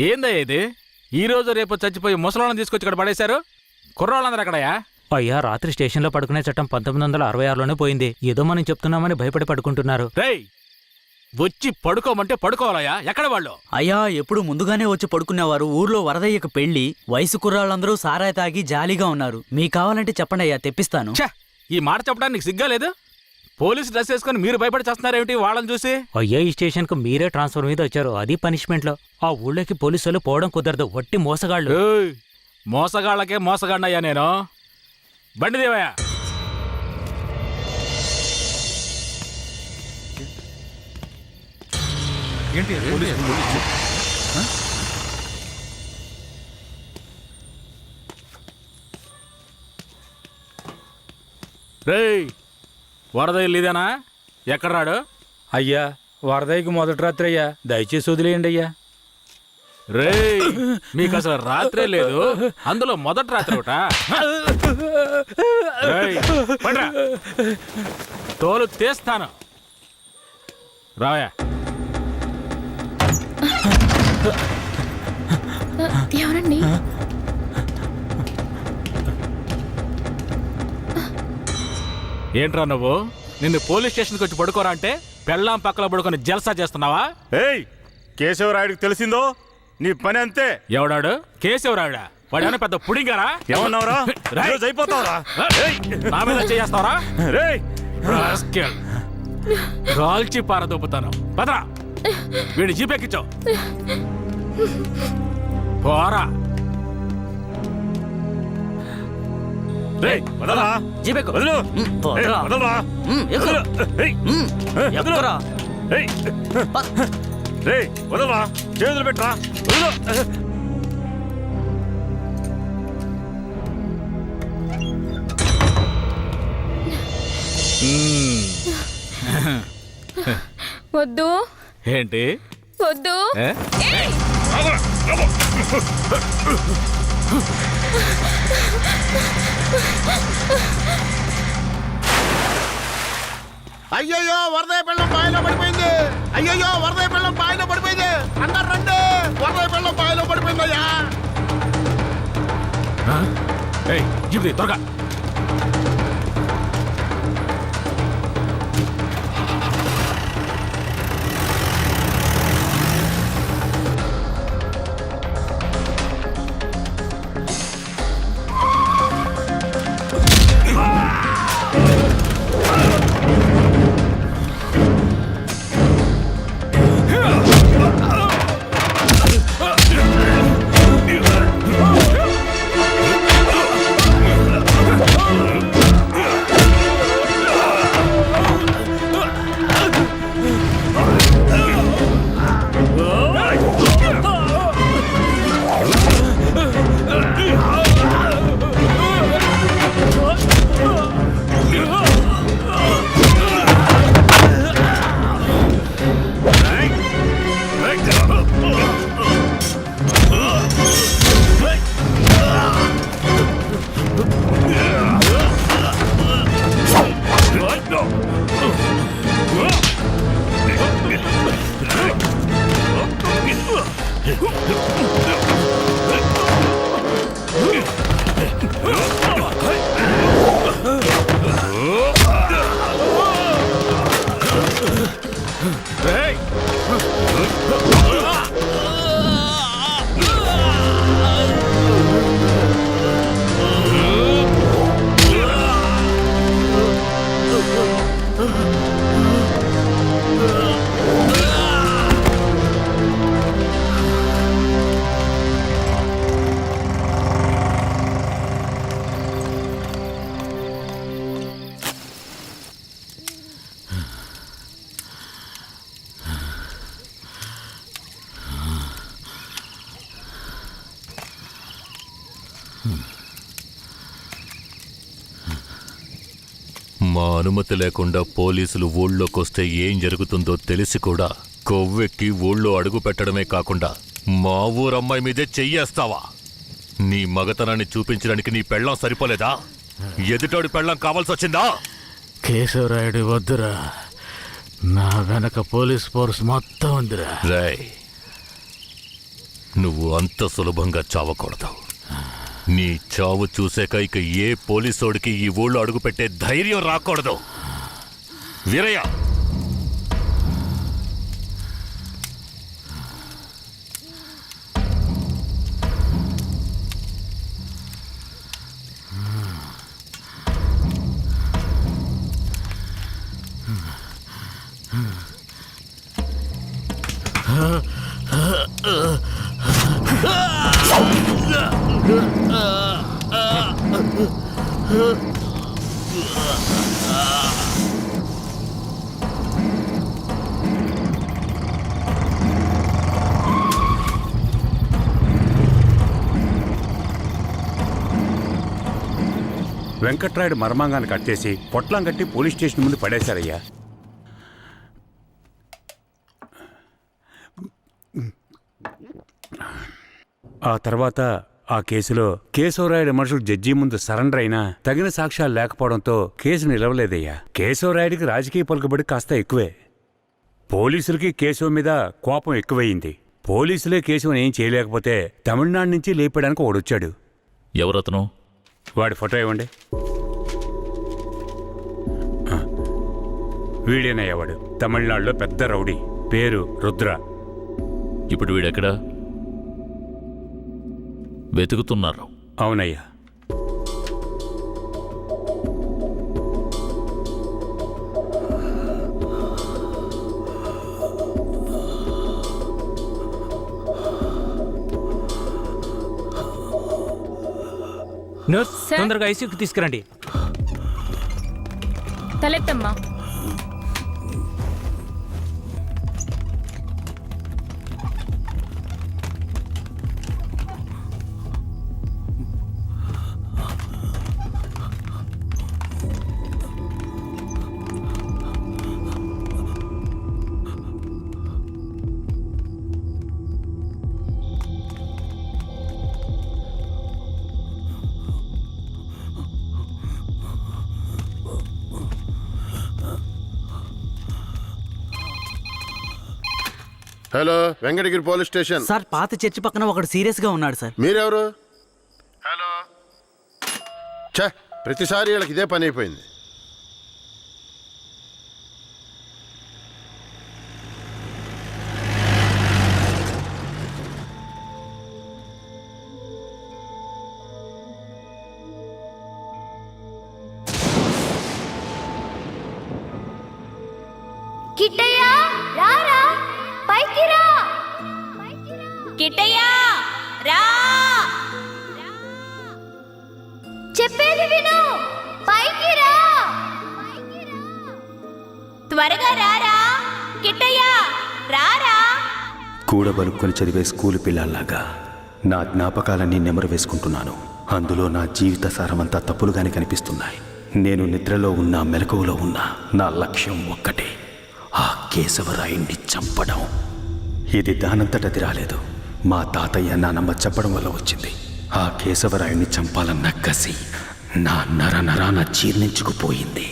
ఏందయ్య ఇది? ఈ రోజు రేపు చచ్చిపోయి ముసలాళ్ళని తీసుకొచ్చి ఇక్కడ పడేశారు. కుర్రాళ్ళందరూ ఎక్కడయా? అయ్యా, రాత్రి స్టేషన్లో పడుకునే చట్టం 1966లోనే పోయింది. ఏదో మనం చెప్తున్నామని భయపడి పడుకుంటున్నారు. రేయ్, వచ్చి పడుకోమంటే పడుకోవాలయ్యా. ఎక్కడ వాళ్ళు? అయ్యా, ఎప్పుడు ముందుగానే వచ్చి పడుకునేవారు. ఊర్లో వరదయ్యకు పెళ్లి, వయసు కుర్రాళ్ళందరూ సారాయి తాగి జాలీగా ఉన్నారు. మీకు కావాలంటే చెప్పండి అయ్యా, తెప్పిస్తాను. ఛ, ఈ మాట చెప్పడానికి సిగ్గా లేదు? పోలీసు డ్రెస్ వేసుకుని మీరు భయపడి చేస్తున్నారేమిటి వాళ్ళని చూసి? అయ్యా, ఈ స్టేషన్కు మీరే ట్రాన్స్ఫర్ మీద వచ్చారు, అది పనిష్మెంట్లో. ఆ ఊళ్ళోకి పోలీసులు పోవడం కుదరదు, వట్టి మోసగాళ్ళు. ఏయ్, మోసగాళ్ళకే మోసగాడినయ్యా నేను. బండి దేవయ్యా. రేయ్, వరద ఇల్లుదేనా? ఎక్కడ రాడు? అయ్యా, వరదయ్యకు మొదటి రాత్రి అయ్యా, దయచేసి వదిలేయండి అయ్యా. రేయ్, మీకు అసలు రాత్రే లేదు, అందులో మొదటి రాత్రి ఒకట. తోలు తీస్తాను. రావయా. ఎవరండి? ఏంట్రా నువ్వు? నిన్ను పోలీస్ స్టేషన్కి వచ్చి పడుకోరా అంటే పెళ్ళాం పక్కలో పడుకొని జల్సా చేస్తున్నావా? ఏయ్, కేశవరాయుడికి తెలిసిందో నీ పని అంతే. ఎవడాడు? కేశవరాయుడా? వాడేమన్నా పెద్ద పుడింగారా? ఏమన్నావురా? అయిపోతావురా? నా మీద చేస్తావరా? రేయ్, రాల్చి పారదొప్పుతాను. పదరా, వీడిని జీపెక్కించావు. పోరా. రేయ్, వదలరా. జీపెక్కు. వదలు. పోరా. వదలరా. ఎక్కురా. ఏయ్, ఎక్కురా. ఏయ్, రేయ్, వదలరా. చేతులు పెట్టరా. వదలు. వద్దు. ఏంటి? వద్దు. అయ్యయ్యో, వరదయ్య పిల్లం బాయిలో పడిపోయింది. అయ్యయ్యో, వరదయ్య పిల్లం బాయిలో పడిపోయింది. అందరు రండి, వరదయ్య పిల్లం బాయిలో పడిపోయిందయ్యా. త్వరగా. మా అనుమతి లేకుండా పోలీసులు ఊళ్ళోకొస్తే ఏం జరుగుతుందో తెలిసి కూడా కొవ్వెక్కి ఊళ్ళో అడుగు పెట్టడమే కాకుండా మా ఊరమ్మాయి మీదే చెయ్యేస్తావా? నీ మగతనాన్ని చూపించడానికి నీ పెళ్ళం సరిపోలేదా? ఎదుటోడి పెళ్ళం కావాల్సొచ్చిందా? కేశవరాయుడు వద్దురా, నా వెనక పోలీస్ ఫోర్స్ మొత్తం ఉందిరా. రాయ్, నువ్వు అంత సులభంగా చావకూడదు. నీ చావు చూసాక ఇక ఏ పోలీసోడికి ఈ ఊళ్ళో అడుగుపెట్టే ధైర్యం రాకూడదు. వీరయ్య, వెంకట్రాయుడు మర్మాంగాన్ని కట్టేసి పొట్లం కట్టి పోలీస్ స్టేషన్ ముందు పడేశారయ్యా. ఆ తర్వాత ఆ కేసులో కేశవరాయుడు మనుషులు జడ్జి ముందు సరెండర్ అయినా తగిన సాక్ష్యాలు లేకపోవడంతో కేసు నిలవలేదయ్యా. కేశవరాయుడికి రాజకీయ పలుకుబడి కాస్త ఎక్కువే. పోలీసులకి కేశవ మీద కోపం ఎక్కువయింది. పోలీసులే కేశవని ఏం చేయలేకపోతే తమిళనాడు నుంచి లేపడానికి వాడొచ్చాడు. ఎవరతను? వాడి ఫోటో ఇవ్వండి. వీడేనయ్యా వాడు. తమిళనాడులో పెద్ద రౌడీ, పేరు రుద్ర. ఇప్పుడు వీడెక్కడా? వెతుకుతున్నారు. అవునయ్యా. నర్స్, తొందరగా ఐసీయూకి తీసుకురండి. తలెత్తమ్మా. Hello, Venkatagiri police station. Sir, పాత చర్చి పక్కన ఒకడు సీరియస్ గా ఉన్నాడు సార్. మీరెవరు? హలో. ఛే, ప్రతిసారి వీళ్ళకి ఇదే పని అయిపోయింది. కిట్టయ్యా, రారా, పైకి రా. కిట్టయ్యా, రా. చెప్పేది విను, పైకి రా. త్వరగా రారా. కిట్టయ్యా, రారా. కూడబలుక్కొని చదివే స్కూలు పిల్లల్లాగా నా జ్ఞాపకాలన్నీ నెమరు వేసుకుంటున్నాను. అందులో నా జీవిత సారమంతా తప్పులుగానే కనిపిస్తున్నాయి. నేను నిద్రలో ఉన్నా మెలకువలో ఉన్నా నా లక్ష్యం ఒక్కటే, ఆ కేశవరాయుణ్ణి చంపడం. ఇది దానంతటది రాలేదు. మా తాతయ్య నానమ్మ చెప్పడం వల్ల వచ్చింది. ఆ కేశవరాయుణ్ణి చంపాలన్న కసి నా నరనరాన జీర్ణించుకుపోయింది.